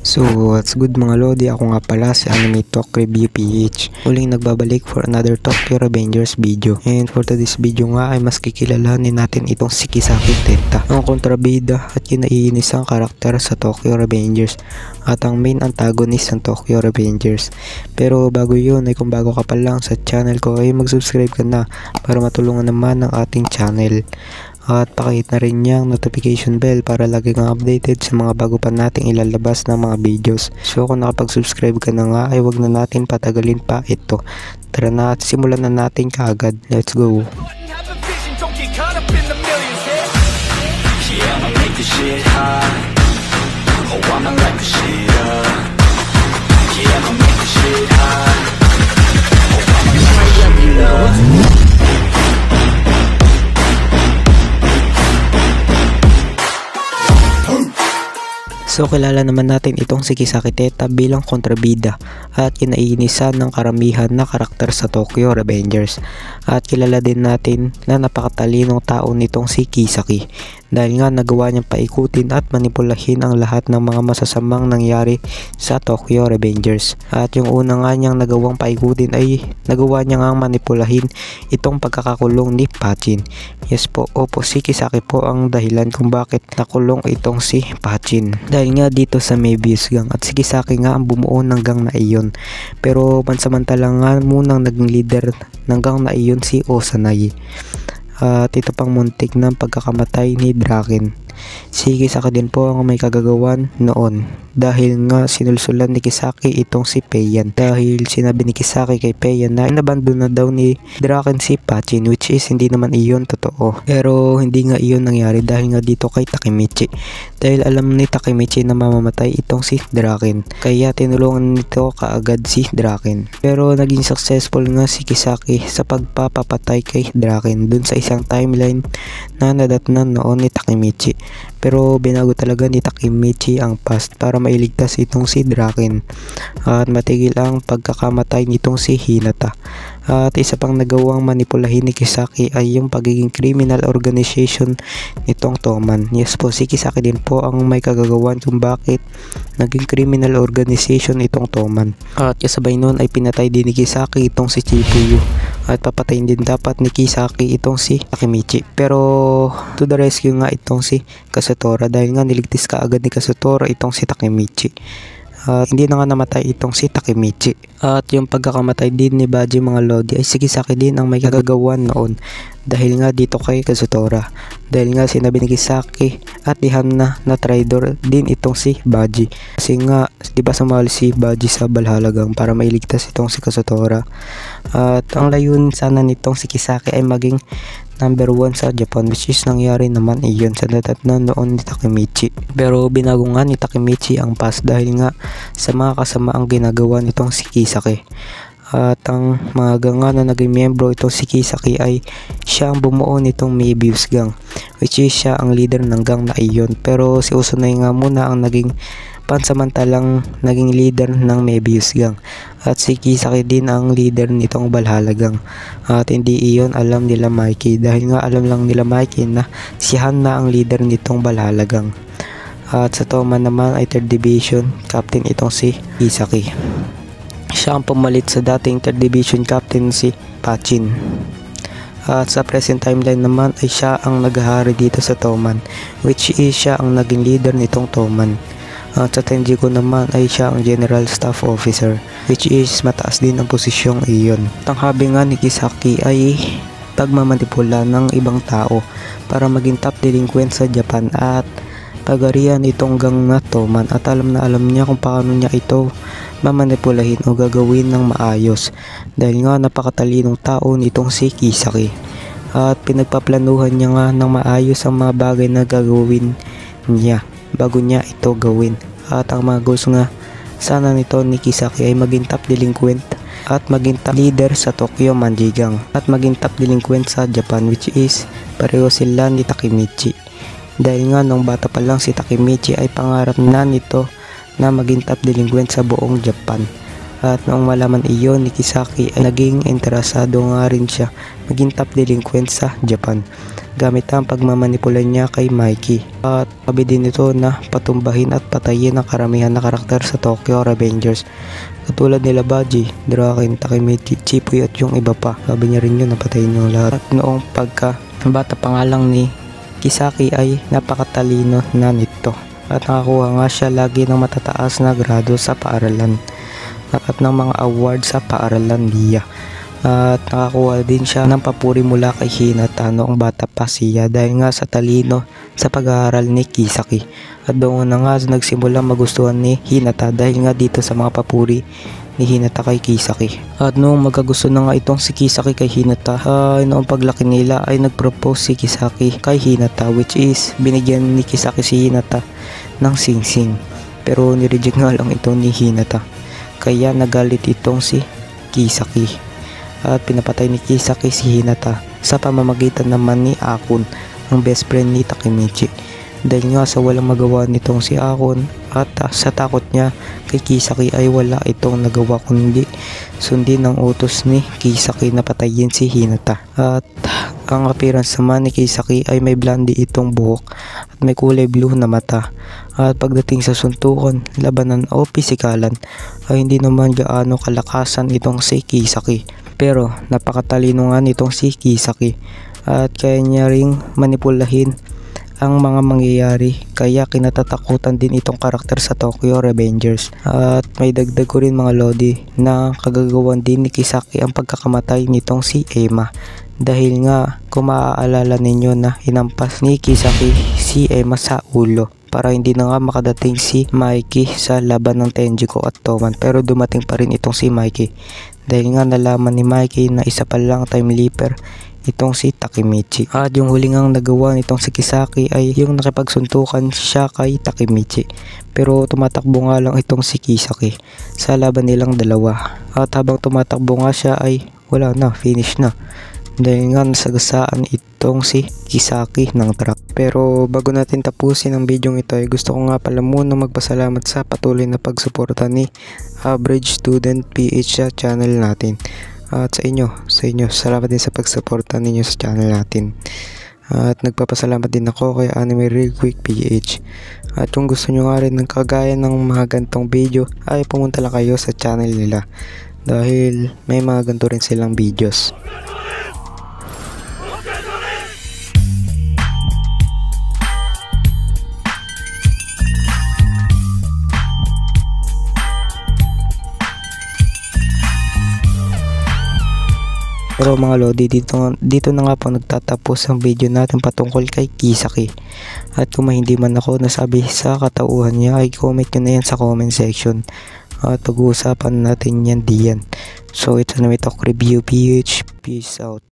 So, what's good mga lodi? Ako nga pala si Anime Talk Review PH. Muling nagbabalik for another Tokyo Revengers video. And for today's video nga ay mas kikilalanin natin itong si Kisaki Tenta, ang kontrabida at kinaiinisang karakter sa Tokyo Revengers at ang main antagonist ng Tokyo Revengers. Pero bago yun ay kung bago ka pa lang sa channel ko ay mag-subscribe ka na para matulungan naman ng ating channel. At pakihit na rin niyang notification bell para lagi kang updated sa mga bago pa nating ilalabas ng mga videos. So kung nakapag-subscribe ka na nga ay wag na natin patagalin pa ito. Tara na at simulan na natin kaagad. Let's go! So kilala naman natin itong si Kisaki Tenta bilang kontrabida at kinaiinisan ng karamihan na karakter sa Tokyo Revengers. At kilala din natin na napakatalinong tao nitong si Kisaki dahil nga nagawa niyang paikutin at manipulahin ang lahat ng mga masasamang nangyari sa Tokyo Revengers. At yung una nga niyang nagawang paikutin ay nagawa niya nga manipulahin itong pagkakakulong ni Pachin. Yes po, opo, si Kisaki po ang dahilan kung bakit nakulong itong si Pachin. Dahil nga dito sa Mebius Gang at si Kisaki nga ang bumuo ng gang na iyon. Pero pansamantala nga munang naging leader ng gang na iyon si Osanai. At ito pang muntik ng pagkakamatay ni Draken. Si Kisaki din po ang may kagagawan noon dahil nga sinulsulan ni Kisaki itong si Peiyan dahil sinabi ni Kisaki kay Peiyan na inabandon na daw ni Draken si Pachin, which is hindi naman iyon totoo. Pero hindi nga iyon nangyari dahil nga dito kay Takemichi dahil alam ni Takemichi na mamamatay itong si Draken kaya tinulungan nito kaagad si Draken. Pero naging successful nga si Kisaki sa pagpapapatay kay Draken dun sa isang timeline na nadatnan noon ni Takemichi. Pero binago talaga ni Takemichi ang past para mailigtas itong si Draken at matigil ang pagkakamatay nitong si Hinata. At isa pang nagawang manipulahin ni Kisaki ay yung pagiging criminal organization nitong Toman. Yes po, si Kisaki din po ang may kagagawan kung bakit naging criminal organization itong Toman. At kasabay nun ay pinatay din ni Kisaki itong si Chifuyu at papatayin din dapat ni Kisaki itong si Takemichi. Pero to the rescue nga itong si Kazutora dahil nga niligtas kaagad ni Kazutora itong si Takemichi. Hindi na nga namatay itong si Takemichi. At yung pagkakamatay din ni Baji mga lodi ay si Kisaki din ang may kagagawan noon dahil nga dito kay Kazutora. Dahil nga sinabi ni Kisaki at dihan na traidor din itong si Baji. Kasi nga di ba sumali si Baji sa Valhalla Gang para mailigtas itong si Kazutora. At ang layunin sana nitong si Kisaki ay maging number 1 sa Japan, which is nangyari naman iyon sa natatnan noon ni Takemichi. Pero binago nga ni Takemichi ang past dahil nga sa mga kasama ang ginagawa nitong si Kisaki. At ang mga ganga na naging miyembro itong si Kisaki ay siya ang bumuo nitong Mebius Gang, which is siya ang leader ng gang na iyon. Pero si Osanai nga muna ang naging pansamantalang naging leader ng Mebius Gang at si Kisaki din ang leader nitong Valhalla Gang. At hindi iyon alam nila Mikey dahil nga alam lang nila Mikey na si Han na ang leader nitong Valhalla Gang. At sa Toman naman ay 3rd Division Captain itong si Kisaki. Siya ang pumalit sa dating 3rd Division Captain si Pachin. At sa present timeline naman ay siya ang naghahari dito sa Toman, which is siya ang naging leader nitong Toman. At sa Tenjiku naman ay siya ang General Staff Officer, which is mataas din ang posisyong iyon. Ang habi nga ni Kisaki ay pagmamanipula ng ibang tao para maging top delinquent sa Japan at pagarian itong gang na Toman at alam na alam niya kung paano niya ito mamanipulahin o gagawin ng maayos dahil nga napakatalinong tao nitong si Kisaki at pinagpaplanuhan niya nga ng maayos ang mga bagay na gagawin niya bago niya ito gawin. At ang mga goals nga sana nito ni Kisaki ay maging top delinquent at maging top leader sa Tokyo Manjigang at maging top delinquent sa Japan, which is pareho sila ni Takemichi. Dahil nga nung bata pa lang si Takemichi ay pangarap na nito na maging top delinquent sa buong Japan. At noong malaman iyon ni Kisaki ay naging interesado nga rin siya maging top delinquent sa Japan gamit ang pagmamanipula niya kay Mikey. At sabi din ito na patumbahin at patayin ang karamihan na karakter sa Tokyo Revengers katulad nila Baji, Draken, Takemichi, Chipuy at yung iba pa. Sabi niya rin yun, napatayin yung lahat. At noong bata pa nga lang ni Kisaki ay napakatalino na nito at nakakuha nga siya lagi ng matataas na grado sa paaralan at ng mga award sa paaralan niya. At nakakuha din siya ng papuri mula kay Hinata noong bata pa siya dahil nga sa talino sa pag-aaral ni Kisaki. At doon na nga nagsimula magustuhan ni Hinata dahil nga dito sa mga papuri ni Hinata kay Kisaki. At noong magkagusto na nga itong si Kisaki kay Hinata, noong paglaki nila ay nagpropose si Kisaki kay Hinata, which is binigyan ni Kisaki si Hinata ng singsing. Pero nireject nga lang ito ni Hinata. Kaya nagalit itong si Kisaki. At pinapatay ni Kisaki si Hinata sa pamamagitan naman ni Akun, ang best friend ni Takemichi. Dahil nga sa walang magawa nitong si Akun at sa takot niya kay Kisaki ay wala itong nagawa kundi sundin ang utos ni Kisaki na patayin si Hinata. At ang appearance naman ni Kisaki ay may blondie itong buhok at may kulay blue na mata. At pagdating sa suntukan, labanan o pisikalan ay hindi naman gaano kalakasan itong si Kisaki. Pero napakatalino nga nitong si Kisaki at kaya niya ring manipulahin ang mga mangyayari kaya kinatatakutan din itong karakter sa Tokyo Revengers. At may dagdag ko rin mga lodi na kagagawan din ni Kisaki ang pagkakamatay nitong si Ema. Dahil nga kung maaalala ninyo na hinampas ni Kisaki si Ema sa ulo para hindi na nga makadating si Mikey sa laban ng Tenjiko at Toman, pero dumating pa rin itong si Mikey dahil nga nalaman ni Mikey na isa pa lang time leaper itong si Takemichi. At yung huling ang nagawa nitong si Kisaki ay yung nakipagsuntukan siya kay Takemichi, pero tumatakbo nga lang itong si Kisaki sa laban nilang dalawa. At habang tumatakbo nga siya ay wala na, finish na dahil nga nasagasaan itong si Kisaki ng truck. Pero bago natin tapusin ang video ito ay gusto ko nga pala muna magpasalamat sa patuloy na pagsuporta ni Average Student PH sa channel natin. At sa inyo, salamat din sa pagsuporta ninyo sa channel natin. At nagpapasalamat din ako kay Anime Real Quick PH. At kung gusto nyo nga rin ng kagaya ng mga gantong video ay pumunta lang kayo sa channel nila dahil may mga ganito rin silang videos. Pero mga lodi, dito na nga po nagtatapos ang video natin patungkol kay Kisaki. At kung hindi man ako nasabi sa katauhan niya ay comment nyo na yan sa comment section. At pag-uusapan natin yan diyan. So ito na may talk review PH. Peace out.